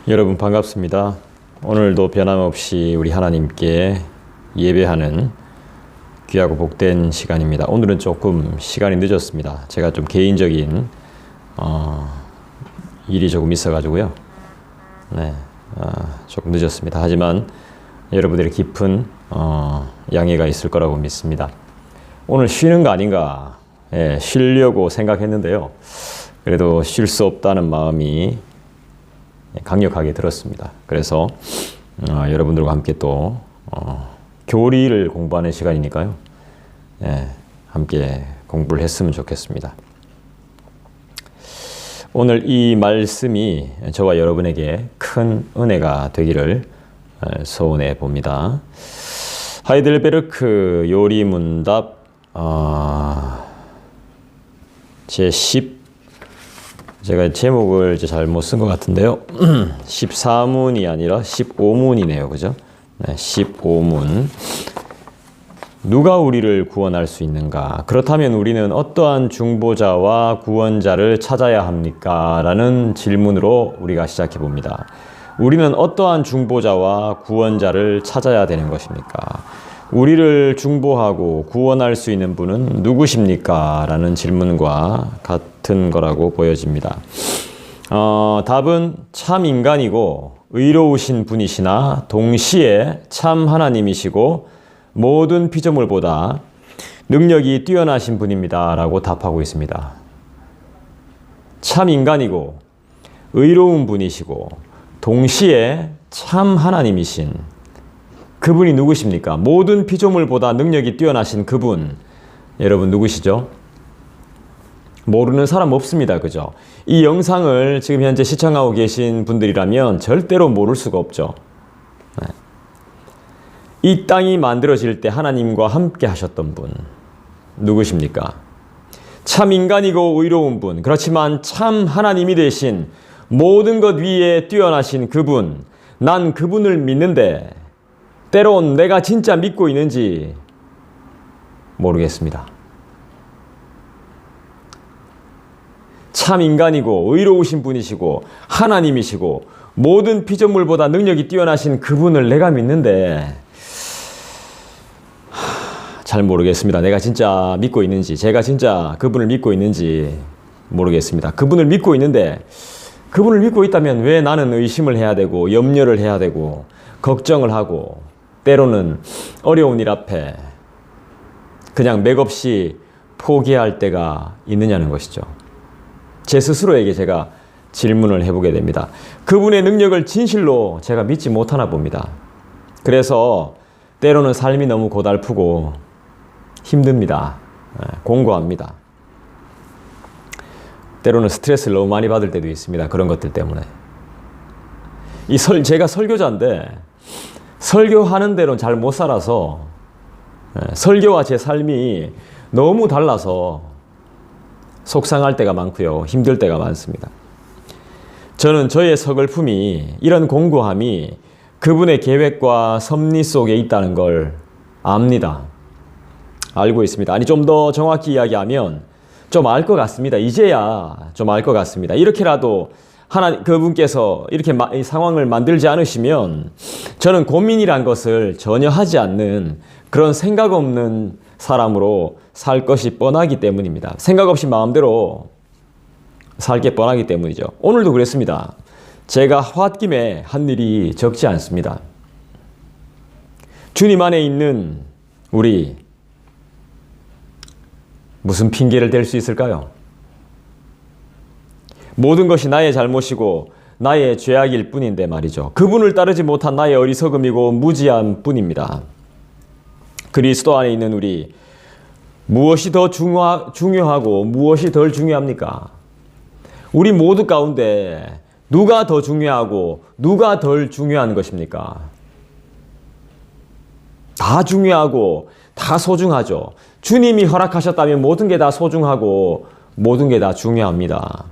여러분 반갑습니다. 오늘도 변함없이 우리 하나님께 예배하는 귀하고 복된 시간입니다. 오늘은 조금 시간이 늦었습니다. 제가 좀 개인적인 일이 조금 있어가지고요. 조금 늦었습니다. 하지만 여러분들의 깊은 양해가 있을 거라고 믿습니다. 오늘 쉬는 거 아닌가 쉬려고 생각했는데요. 그래도 쉴 수 없다는 마음이 강력하게 들었습니다. 그래서 여러분들과 함께 또 교리를 공부하는 시간이니까요. 함께 공부를 했으면 좋겠습니다. 오늘 이 말씀이 저와 여러분에게 큰 은혜가 되기를 소원해 봅니다. 하이델베르크 요리문답 제가 제목을 잘못 쓴 것 같은데요. 14문이 아니라 15문이네요. 그죠? 15문. 누가 우리를 구원할 수 있는가? 그렇다면 우리는 어떠한 중보자와 구원자를 찾아야 합니까? 라는 질문으로 우리가 시작해 봅니다. 우리는 어떠한 중보자와 구원자를 찾아야 되는 것입니까? 우리를 중보하고 구원할 수 있는 분은 누구십니까? 라는 질문과 같은 거라고 보여집니다. 답은 참 인간이고 의로우신 분이시나 동시에 참 하나님이시고 모든 피조물보다 능력이 뛰어나신 분입니다. 라고 답하고 있습니다. 참 인간이고 의로운 분이시고 동시에 참 하나님이신 그분이 누구십니까? 모든 피조물보다 능력이 뛰어나신 그분. 여러분 누구시죠? 모르는 사람 없습니다. 그죠? 이 영상을 지금 현재 시청하고 계신 분들이라면 절대로 모를 수가 없죠. 이 땅이 만들어질 때 하나님과 함께 하셨던 분. 누구십니까? 참 인간이고 의로운 분. 그렇지만 참 하나님이 되신 모든 것 위에 뛰어나신 그분. 난 그분을 믿는데 때론 내가 진짜 믿고 있는지 모르겠습니다. 참 인간이고 의로우신 분이시고 하나님이시고 모든 피조물보다 능력이 뛰어나신 그분을 내가 믿는데 잘 모르겠습니다. 내가 진짜 믿고 있는지, 제가 진짜 그분을 믿고 있는지 모르겠습니다. 그분을 믿고 있는데 그분을 믿고 있다면 왜 나는 의심을 해야 되고 염려를 해야 되고 걱정을 하고 때로는 어려운 일 앞에 그냥 맥없이 포기할 때가 있느냐는 것이죠. 제 스스로에게 제가 질문을 해보게 됩니다. 그분의 능력을 진실로 제가 믿지 못하나 봅니다. 그래서 때로는 삶이 너무 고달프고 힘듭니다. 공고합니다. 때로는 스트레스를 너무 많이 받을 때도 있습니다. 그런 것들 때문에. 제가 설교자인데 설교하는 대로 잘 못 살아서 설교와 제 삶이 너무 달라서 속상할 때가 많고요. 힘들 때가 많습니다. 저는 저의 서글픔이 이런 공고함이 그분의 계획과 섭리 속에 있다는 걸 압니다. 알고 있습니다. 아니 좀 더 정확히 이야기하면 좀 알 것 같습니다. 이제야 좀 알 것 같습니다. 이렇게라도 그분께서 이렇게 이 상황을 만들지 않으시면 저는 고민이란 것을 전혀 하지 않는 그런 생각 없는 사람으로 살 것이 뻔하기 때문입니다. 생각 없이 마음대로 살 게 뻔하기 때문이죠. 오늘도 그랬습니다. 제가 홧김에 한 일이 적지 않습니다. 주님 안에 있는 우리 무슨 핑계를 댈 수 있을까요? 모든 것이 나의 잘못이고 나의 죄악일 뿐인데 말이죠. 그분을 따르지 못한 나의 어리석음이고 무지한 뿐입니다. 그리스도 안에 있는 우리 무엇이 더 중요하고 무엇이 덜 중요합니까? 우리 모두 가운데 누가 더 중요하고 누가 덜 중요한 것입니까? 다 중요하고 다 소중하죠. 주님이 허락하셨다면 모든 게 다 소중하고 모든 게 다 중요합니다.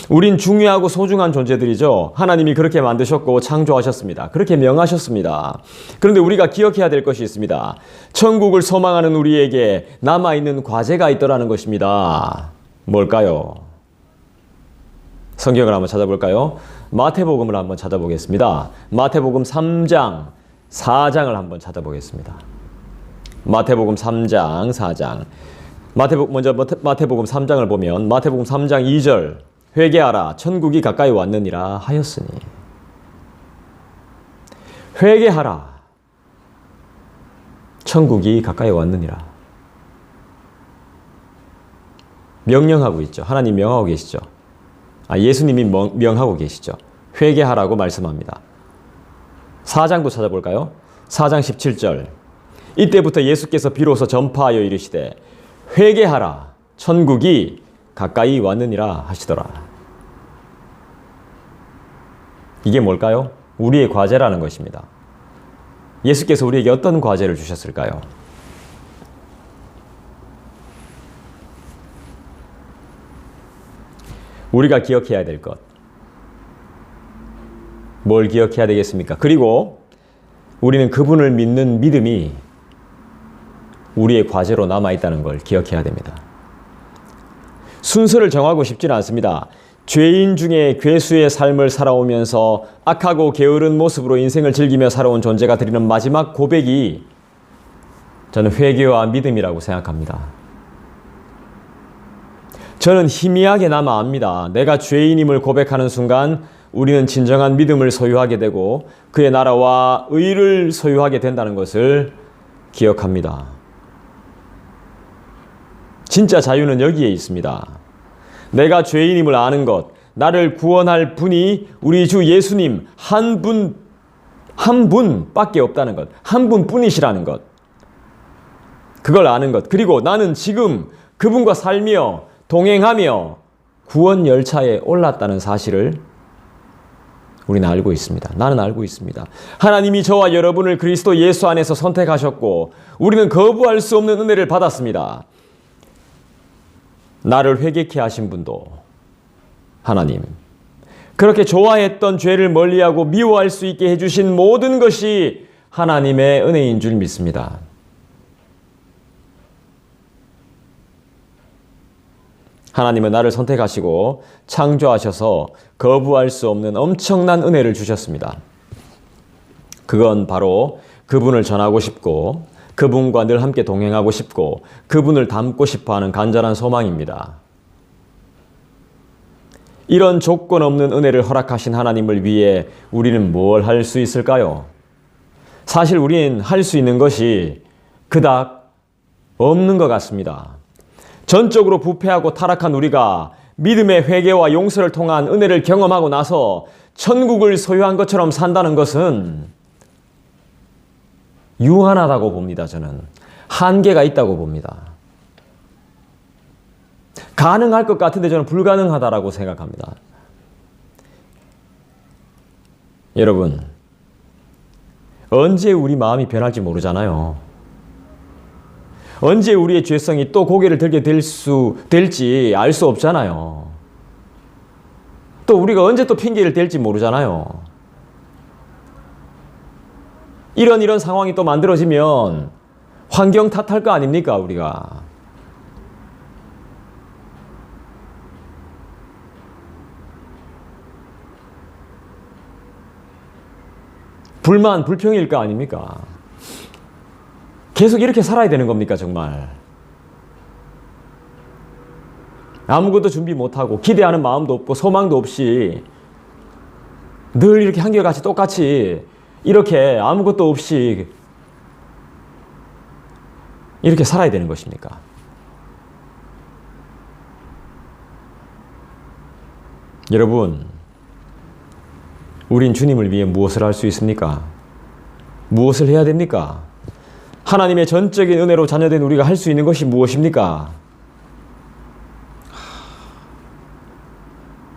우린 중요하고 소중한 존재들이죠. 하나님이 그렇게 만드셨고 창조하셨습니다. 그렇게 명하셨습니다. 그런데 우리가 기억해야 될 것이 있습니다. 천국을 소망하는 우리에게 남아있는 과제가 있더라는 것입니다. 뭘까요? 성경을 한번 찾아볼까요? 마태복음을 한번 찾아보겠습니다. 마태복음 3장, 4장을 한번 찾아보겠습니다. 마태복음 3장, 4장. 먼저 마태복음 3장을 보면 마태복음 3장 2절 회개하라 천국이 가까이 왔느니라 하였으니. 회개하라 천국이 가까이 왔느니라. 명령하고 있죠. 하나님 명하고 계시죠. 예수님이 명하고 계시죠. 회개하라고 말씀합니다. 4장도 찾아볼까요? 4장 17절. 이때부터 예수께서 비로소 전파하여 이르시되 회개하라 천국이 가까이 왔느니라 하시더라. 이게 뭘까요? 우리의 과제라는 것입니다. 예수께서 우리에게 어떤 과제를 주셨을까요? 우리가 기억해야 될 것. 뭘 기억해야 되겠습니까? 그리고 우리는 그분을 믿는 믿음이 우리의 과제로 남아있다는 걸 기억해야 됩니다. 순서를 정하고 싶지는 않습니다. 죄인 중에 괴수의 삶을 살아오면서 악하고 게으른 모습으로 인생을 즐기며 살아온 존재가 드리는 마지막 고백이 저는 회개와 믿음이라고 생각합니다. 저는 희미하게나마 압니다. 내가 죄인임을 고백하는 순간 우리는 진정한 믿음을 소유하게 되고 그의 나라와 의를 소유하게 된다는 것을 기억합니다. 진짜 자유는 여기에 있습니다. 내가 죄인임을 아는 것, 나를 구원할 분이 우리 주 예수님 한 분밖에 없다는 것, 한 분뿐이시라는 것, 그걸 아는 것, 그리고 나는 지금 그분과 살며 동행하며 구원 열차에 올랐다는 사실을 우리는 알고 있습니다. 나는 알고 있습니다. 하나님이 저와 여러분을 그리스도 예수 안에서 선택하셨고 우리는 거부할 수 없는 은혜를 받았습니다. 나를 회개케 하신 분도 하나님, 그렇게 좋아했던 죄를 멀리하고 미워할 수 있게 해주신 모든 것이 하나님의 은혜인 줄 믿습니다. 하나님은 나를 선택하시고 창조하셔서 거부할 수 없는 엄청난 은혜를 주셨습니다. 그건 바로 그분을 전하고 싶고 그분과 늘 함께 동행하고 싶고 그분을 닮고 싶어하는 간절한 소망입니다. 이런 조건 없는 은혜를 허락하신 하나님을 위해 우리는 뭘 할 수 있을까요? 사실 우리는 할 수 있는 것이 그닥 없는 것 같습니다. 전적으로 부패하고 타락한 우리가 믿음의 회개와 용서를 통한 은혜를 경험하고 나서 천국을 소유한 것처럼 산다는 것은 유한하다고 봅니다. 저는 한계가 있다고 봅니다. 가능할 것 같은데 저는 불가능하다라고 생각합니다. 여러분, 언제 우리 마음이 변할지 모르잖아요. 언제 우리의 죄성이 또 고개를 들게 될지 알 수 없잖아요. 또 우리가 언제 또 핑계를 댈지 모르잖아요. 이런 상황이 또 만들어지면 환경 탓할 거 아닙니까, 우리가? 불만, 불평일 거 아닙니까? 계속 이렇게 살아야 되는 겁니까, 정말? 아무것도 준비 못하고 기대하는 마음도 없고 소망도 없이 늘 이렇게 한결같이 똑같이 이렇게 아무것도 없이 이렇게 살아야 되는 것입니까? 여러분, 우린 주님을 위해 무엇을 할 수 있습니까? 무엇을 해야 됩니까? 하나님의 전적인 은혜로 자녀된 우리가 할 수 있는 것이 무엇입니까?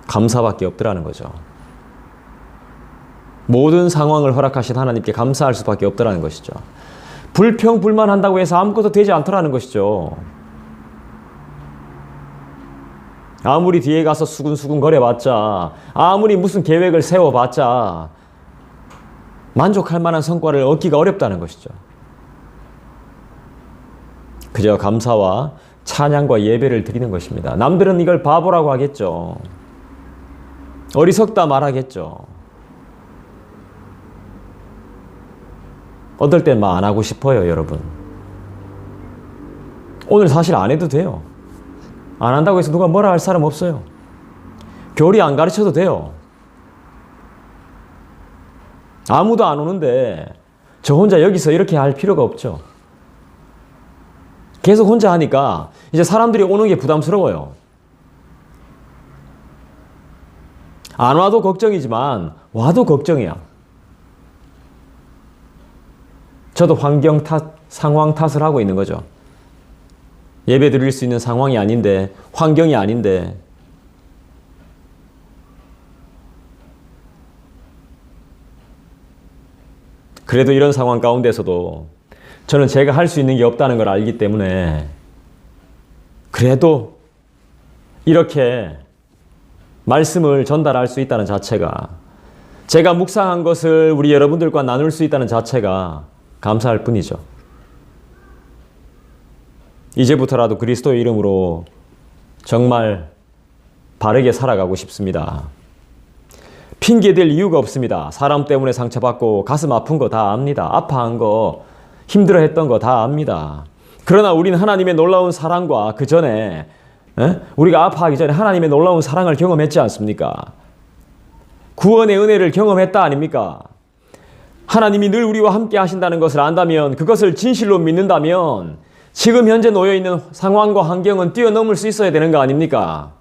감사밖에 없더라는 거죠. 모든 상황을 허락하신 하나님께 감사할 수밖에 없더라는 것이죠. 불평, 불만한다고 해서 아무것도 되지 않더라는 것이죠. 아무리 뒤에 가서 수근수근 거려봤자, 아무리 무슨 계획을 세워봤자 만족할 만한 성과를 얻기가 어렵다는 것이죠. 그저 감사와 찬양과 예배를 드리는 것입니다. 남들은 이걸 바보라고 하겠죠. 어리석다 말하겠죠. 어떨 땐 막 안 하고 싶어요, 여러분. 오늘 사실 안 해도 돼요. 안 한다고 해서 누가 뭐라 할 사람 없어요. 교리 안 가르쳐도 돼요. 아무도 안 오는데 저 혼자 여기서 이렇게 할 필요가 없죠. 계속 혼자 하니까 이제 사람들이 오는 게 부담스러워요. 안 와도 걱정이지만 와도 걱정이야. 저도 환경 탓, 상황 탓을 하고 있는 거죠. 예배 드릴 수 있는 상황이 아닌데, 환경이 아닌데. 그래도 이런 상황 가운데서도 저는 제가 할 수 있는 게 없다는 걸 알기 때문에 그래도 이렇게 말씀을 전달할 수 있다는 자체가, 제가 묵상한 것을 우리 여러분들과 나눌 수 있다는 자체가 감사할 뿐이죠. 이제부터라도 그리스도의 이름으로 정말 바르게 살아가고 싶습니다. 핑계댈 이유가 없습니다. 사람 때문에 상처받고 가슴 아픈 거 다 압니다. 아파한 거, 힘들어했던 거 다 압니다. 그러나 우리는 하나님의 놀라운 사랑과 그 전에 우리가 아파하기 전에 하나님의 놀라운 사랑을 경험했지 않습니까? 구원의 은혜를 경험했다 아닙니까? 하나님이 늘 우리와 함께 하신다는 것을 안다면, 그것을 진실로 믿는다면 지금 현재 놓여있는 상황과 환경은 뛰어넘을 수 있어야 되는 거 아닙니까?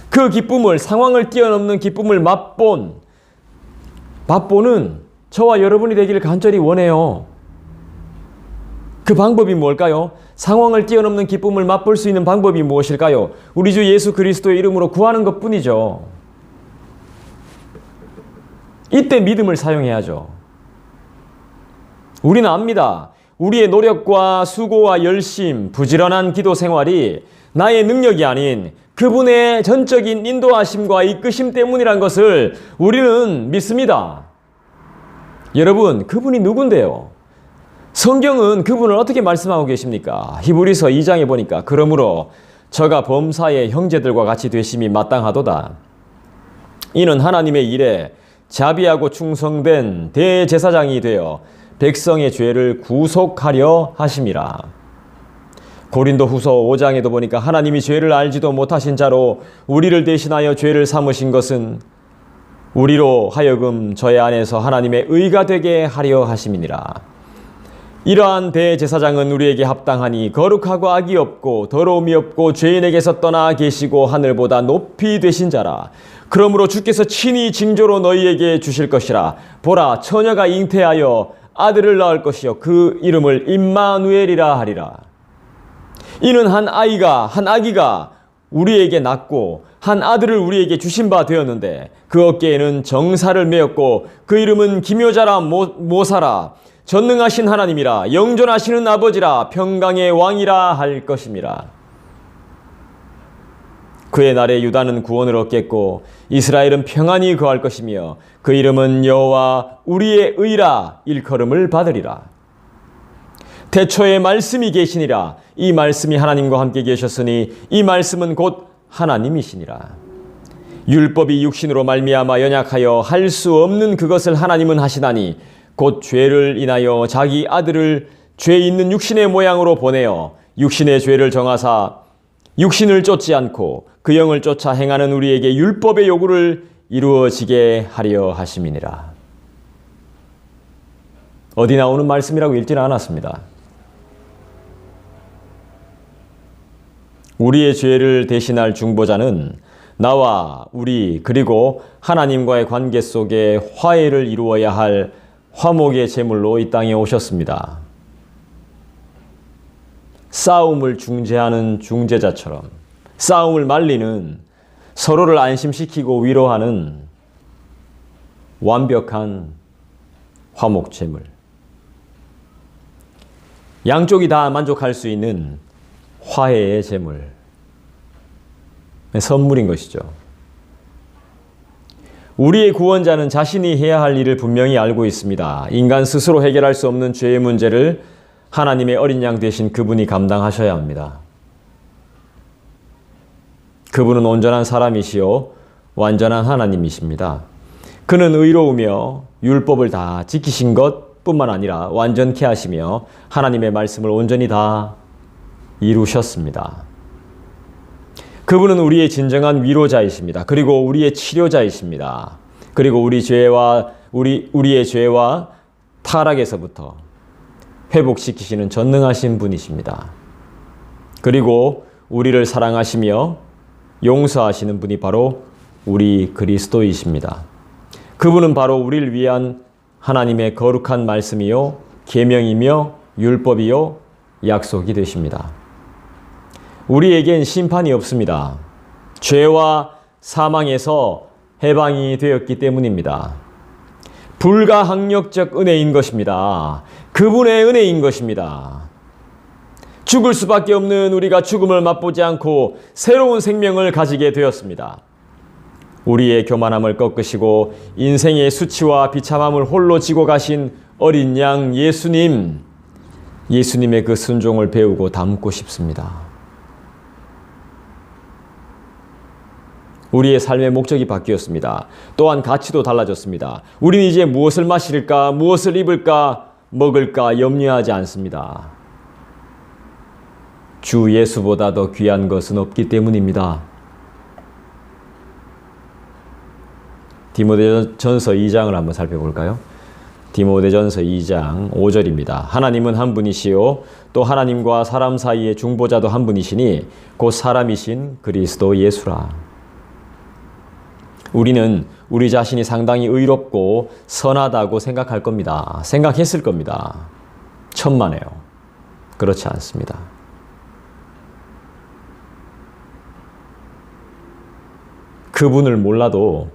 그 기쁨을, 상황을 뛰어넘는 기쁨을 맛보는 저와 여러분이 되기를 간절히 원해요. 그 방법이 뭘까요? 상황을 뛰어넘는 기쁨을 맛볼 수 있는 방법이 무엇일까요? 우리 주 예수 그리스도의 이름으로 구하는 것뿐이죠. 이때 믿음을 사용해야죠. 우리는 압니다. 우리의 노력과 수고와 열심, 부지런한 기도 생활이 나의 능력이 아닌 그분의 전적인 인도하심과 이끄심 때문이란 것을 우리는 믿습니다. 여러분, 그분이 누군데요? 성경은 그분을 어떻게 말씀하고 계십니까? 히브리서 2장에 보니까 그러므로 저가 범사의 형제들과 같이 되심이 마땅하도다. 이는 하나님의 일에 자비하고 충성된 대제사장이 되어 백성의 죄를 구속하려 하심이라. 고린도 후서 5장에도 보니까 하나님이 죄를 알지도 못하신 자로 우리를 대신하여 죄를 삼으신 것은 우리로 하여금 저의 안에서 하나님의 의가 되게 하려 하심이니라. 이러한 대제사장은 우리에게 합당하니 거룩하고 악이 없고 더러움이 없고 죄인에게서 떠나 계시고 하늘보다 높이 되신 자라. 그러므로 주께서 친히 징조로 너희에게 주실 것이라. 보라, 처녀가 잉태하여 아들을 낳을 것이요 그 이름을 임마누엘이라 하리라. 이는 한 아기가 우리에게 낳고 한 아들을 우리에게 주신 바 되었는데 그 어깨에는 정사를 메었고 그 이름은 기묘자라 모사라 전능하신 하나님이라 영존하시는 아버지라 평강의 왕이라 할 것임이라. 그의 날에 유다는 구원을 얻겠고 이스라엘은 평안히 거할 것이며 그 이름은 여호와 우리의 의라 일컬음을 받으리라. 태초에 말씀이 계시니라. 이 말씀이 하나님과 함께 계셨으니 이 말씀은 곧 하나님이시니라. 율법이 육신으로 말미암아 연약하여 할 수 없는 그것을 하나님은 하시나니 곧 죄를 인하여 자기 아들을 죄 있는 육신의 모양으로 보내어 육신의 죄를 정하사 육신을 쫓지 않고 그 영을 쫓아 행하는 우리에게 율법의 요구를 이루어지게 하려 하심이니라. 어디 나오는 말씀이라고 읽지는 않았습니다. 우리의 죄를 대신할 중보자는 나와 우리 그리고 하나님과의 관계 속에 화해를 이루어야 할 화목의 제물로 이 땅에 오셨습니다. 싸움을 중재하는 중재자처럼, 싸움을 말리는, 서로를 안심시키고 위로하는 완벽한 화목 제물. 양쪽이 다 만족할 수 있는 화해의 제물. 선물인 것이죠. 우리의 구원자는 자신이 해야 할 일을 분명히 알고 있습니다. 인간 스스로 해결할 수 없는 죄의 문제를 하나님의 어린 양 되신 그분이 감당하셔야 합니다. 그분은 온전한 사람이시요 완전한 하나님이십니다. 그는 의로우며 율법을 다 지키신 것뿐만 아니라 완전케 하시며 하나님의 말씀을 온전히 다 이루셨습니다. 그분은 우리의 진정한 위로자이십니다. 그리고 우리의 치료자이십니다. 그리고 우리의 죄와 타락에서부터 회복시키시는 전능하신 분이십니다. 그리고 우리를 사랑하시며 용서하시는 분이 바로 우리 그리스도이십니다. 그분은 바로 우리를 위한 하나님의 거룩한 말씀이요 계명이며 율법이요 약속이 되십니다. 우리에겐 심판이 없습니다. 죄와 사망에서 해방이 되었기 때문입니다. 불가항력적 은혜인 것입니다. 그분의 은혜인 것입니다. 죽을 수밖에 없는 우리가 죽음을 맛보지 않고 새로운 생명을 가지게 되었습니다. 우리의 교만함을 꺾으시고 인생의 수치와 비참함을 홀로 지고 가신 어린 양 예수님의 그 순종을 배우고 닮고 싶습니다. 우리의 삶의 목적이 바뀌었습니다. 또한 가치도 달라졌습니다. 우리는 이제 무엇을 마실까, 무엇을 입을까, 먹을까 염려하지 않습니다. 주 예수보다 더 귀한 것은 없기 때문입니다. 디모데전서 2장을 한번 살펴볼까요? 디모데전서 2장 5절입니다. 하나님은 한 분이시요 또 하나님과 사람 사이의 중보자도 한 분이시니 곧 사람이신 그리스도 예수라. 우리는 우리 자신이 상당히 의롭고 선하다고 생각할 겁니다. 생각했을 겁니다. 천만에요. 그렇지 않습니다. 그분을 몰라도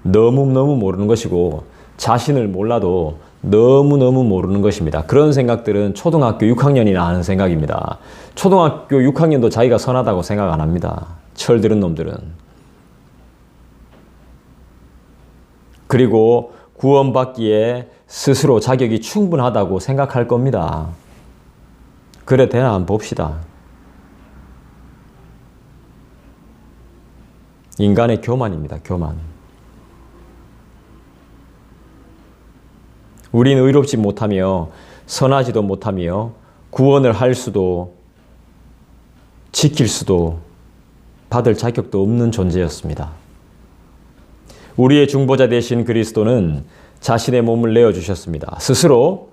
너무너무 모르는 것이고 자신을 몰라도 너무너무 모르는 것입니다. 그런 생각들은 초등학교 6학년이나 하는 생각입니다. 초등학교 6학년도 자기가 선하다고 생각 안 합니다. 철들은 놈들은. 그리고 구원받기에 스스로 자격이 충분하다고 생각할 겁니다. 그래 되나 한번 봅시다. 인간의 교만입니다. 교만. 우린 의롭지 못하며 선하지도 못하며 구원을 할 수도 지킬 수도 받을 자격도 없는 존재였습니다. 우리의 중보자 되신 그리스도는 자신의 몸을 내어주셨습니다. 스스로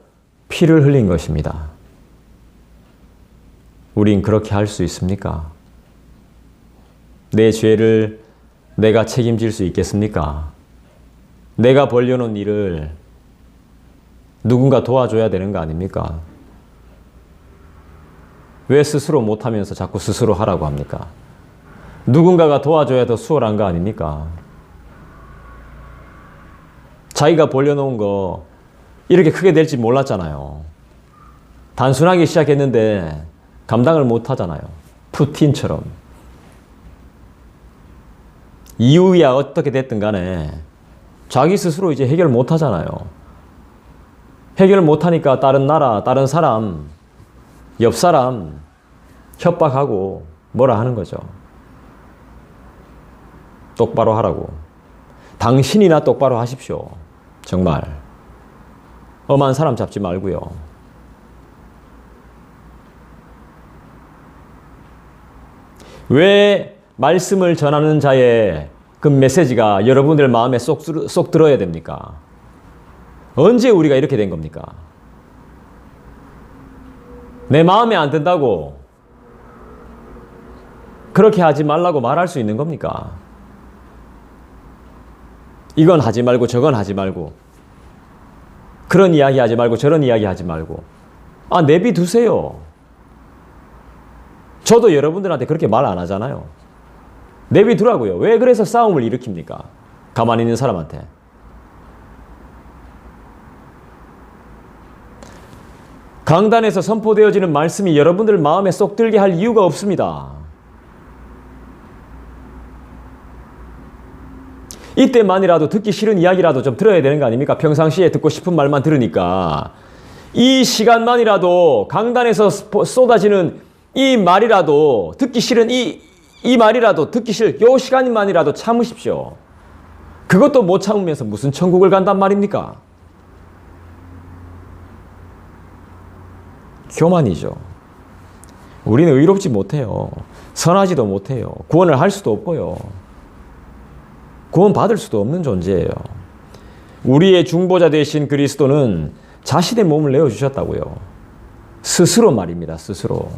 피를 흘린 것입니다. 우린 그렇게 할 수 있습니까? 내 죄를 내가 책임질 수 있겠습니까? 내가 벌려놓은 일을 누군가 도와줘야 되는 거 아닙니까? 왜 스스로 못하면서 자꾸 스스로 하라고 합니까? 누군가가 도와줘야 더 수월한 거 아닙니까? 자기가 벌려놓은 거 이렇게 크게 될지 몰랐잖아요. 단순하게 시작했는데 감당을 못하잖아요. 푸틴처럼. 이유야 어떻게 됐든 간에 자기 스스로 이제 해결 못하잖아요. 해결 못하니까 다른 나라, 다른 사람, 옆 사람 협박하고 뭐라 하는 거죠. 똑바로 하라고. 당신이나 똑바로 하십시오. 정말. 엄한 사람 잡지 말고요. 왜 말씀을 전하는 자의 그 메시지가 여러분들 마음에 쏙 들어야 됩니까? 언제 우리가 이렇게 된 겁니까? 내 마음에 안 든다고 그렇게 하지 말라고 말할 수 있는 겁니까? 이건 하지 말고 저건 하지 말고 그런 이야기 하지 말고 저런 이야기 하지 말고 내비두세요. 저도 여러분들한테 그렇게 말 안 하잖아요. 내비두라고요. 왜 그래서 싸움을 일으킵니까? 가만히 있는 사람한테. 강단에서 선포되어지는 말씀이 여러분들 마음에 쏙 들게 할 이유가 없습니다. 이때만이라도 듣기 싫은 이야기라도 좀 들어야 되는 거 아닙니까? 평상시에 듣고 싶은 말만 들으니까. 이 시간만이라도 강단에서 쏟아지는 이 말이라도 듣기 싫은 이 이 말이라도 듣기 요 시간만이라도 참으십시오. 그것도 못 참으면서 무슨 천국을 간단 말입니까? 교만이죠. 우리는 의롭지 못해요. 선하지도 못해요. 구원을 할 수도 없고요. 구원 받을 수도 없는 존재예요. 우리의 중보자 되신 그리스도는 자신의 몸을 내어주셨다고요. 스스로 말입니다. 스스로.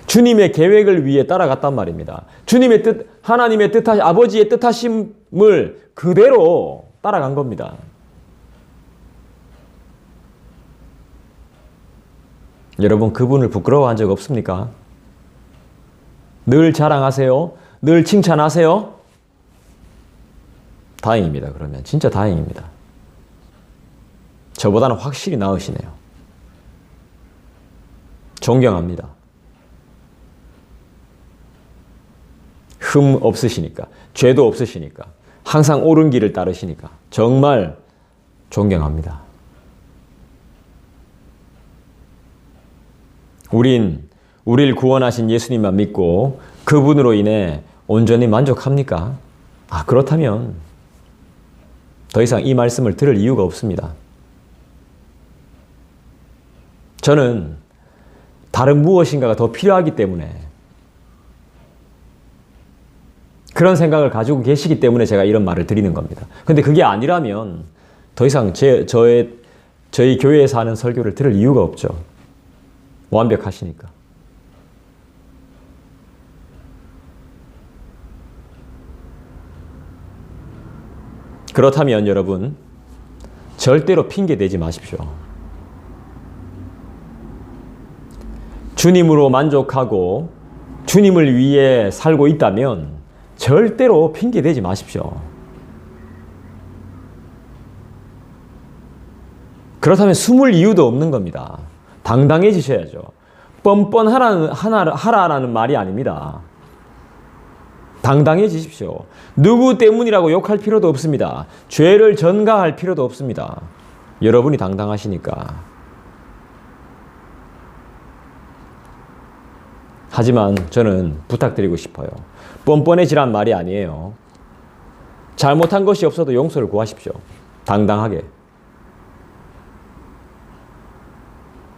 주님의 계획을 위해 따라갔단 말입니다. 주님의 뜻, 하나님의 뜻하신, 아버지의 뜻하심을 그대로 따라간 겁니다. 여러분, 그분을 부끄러워한 적 없습니까? 늘 자랑하세요? 늘 칭찬하세요? 다행입니다. 그러면 진짜 다행입니다. 저보다는 확실히 나으시네요. 존경합니다. 흠 없으시니까, 죄도 없으시니까, 항상 옳은 길을 따르시니까 정말 존경합니다. 우리를 구원하신 예수님만 믿고 그분으로 인해 온전히 만족합니까? 그렇다면 더 이상 이 말씀을 들을 이유가 없습니다. 저는 다른 무엇인가가 더 필요하기 때문에, 그런 생각을 가지고 계시기 때문에 제가 이런 말을 드리는 겁니다. 근데 그게 아니라면 더 이상 저희 교회에서 하는 설교를 들을 이유가 없죠. 완벽하시니까. 그렇다면 여러분, 절대로 핑계 대지 마십시오. 주님으로 만족하고 주님을 위해 살고 있다면 절대로 핑계 대지 마십시오. 그렇다면 숨을 이유도 없는 겁니다. 당당해지셔야죠. 뻔뻔하라는 말이 아닙니다. 당당해지십시오. 누구 때문이라고 욕할 필요도 없습니다. 죄를 전가할 필요도 없습니다. 여러분이 당당하시니까. 하지만 저는 부탁드리고 싶어요. 뻔뻔해지란 말이 아니에요. 잘못한 것이 없어도 용서를 구하십시오. 당당하게.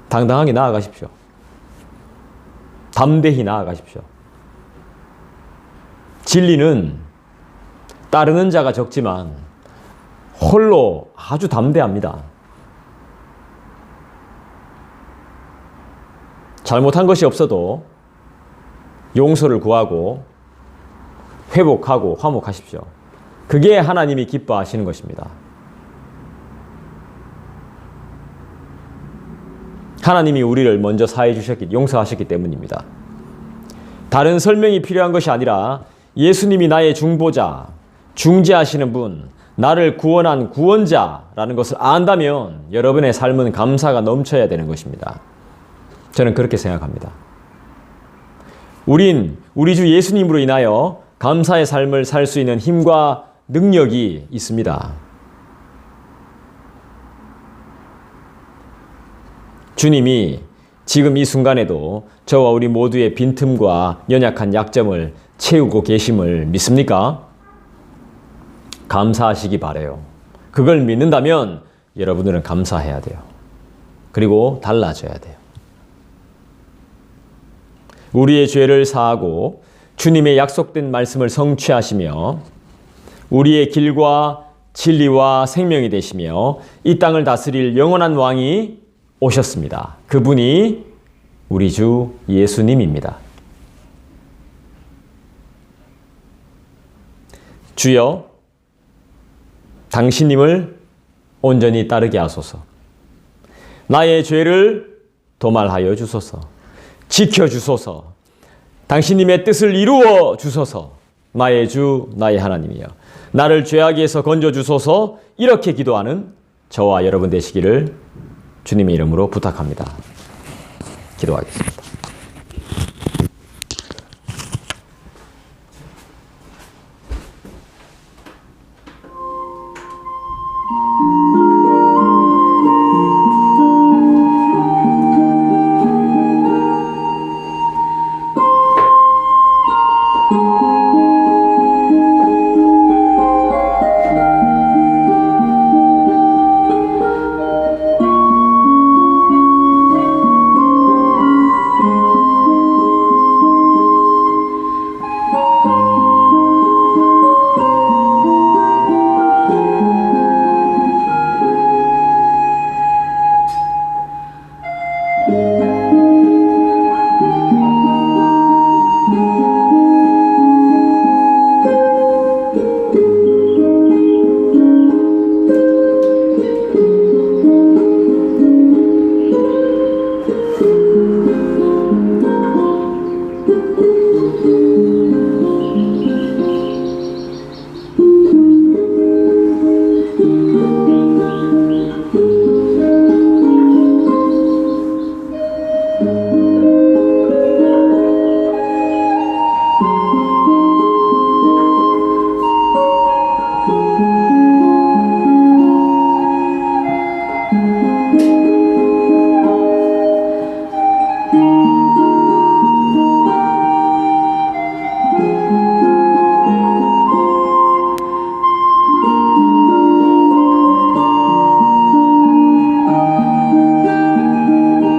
당당하게 나아가십시오. 담대히 나아가십시오. 진리는 따르는 자가 적지만 홀로 아주 담대합니다. 잘못한 것이 없어도 용서를 구하고 회복하고 화목하십시오. 그게 하나님이 기뻐하시는 것입니다. 하나님이 우리를 먼저 사해 주셨기, 용서하셨기 때문입니다. 다른 설명이 필요한 것이 아니라 예수님이 나의 중보자, 중재하시는 분, 나를 구원한 구원자라는 것을 안다면 여러분의 삶은 감사가 넘쳐야 되는 것입니다. 저는 그렇게 생각합니다. 우리 주 예수님으로 인하여 감사의 삶을 살 수 있는 힘과 능력이 있습니다. 주님이 지금 이 순간에도 저와 우리 모두의 빈틈과 연약한 약점을 채우고 계심을 믿습니까? 감사하시기 바라요. 그걸 믿는다면 여러분들은 감사해야 돼요. 그리고 달라져야 돼요. 우리의 죄를 사하고 주님의 약속된 말씀을 성취하시며 우리의 길과 진리와 생명이 되시며 이 땅을 다스릴 영원한 왕이 오셨습니다. 그분이 우리 주 예수님입니다. 주여, 당신님을 온전히 따르게 하소서. 나의 죄를 도말하여 주소서. 지켜주소서. 당신님의 뜻을 이루어 주소서. 나의 주, 나의 하나님이여. 나를 죄악에서 건져주소서. 이렇게 기도하는 저와 여러분 되시기를 주님의 이름으로 부탁합니다. 기도하겠습니다.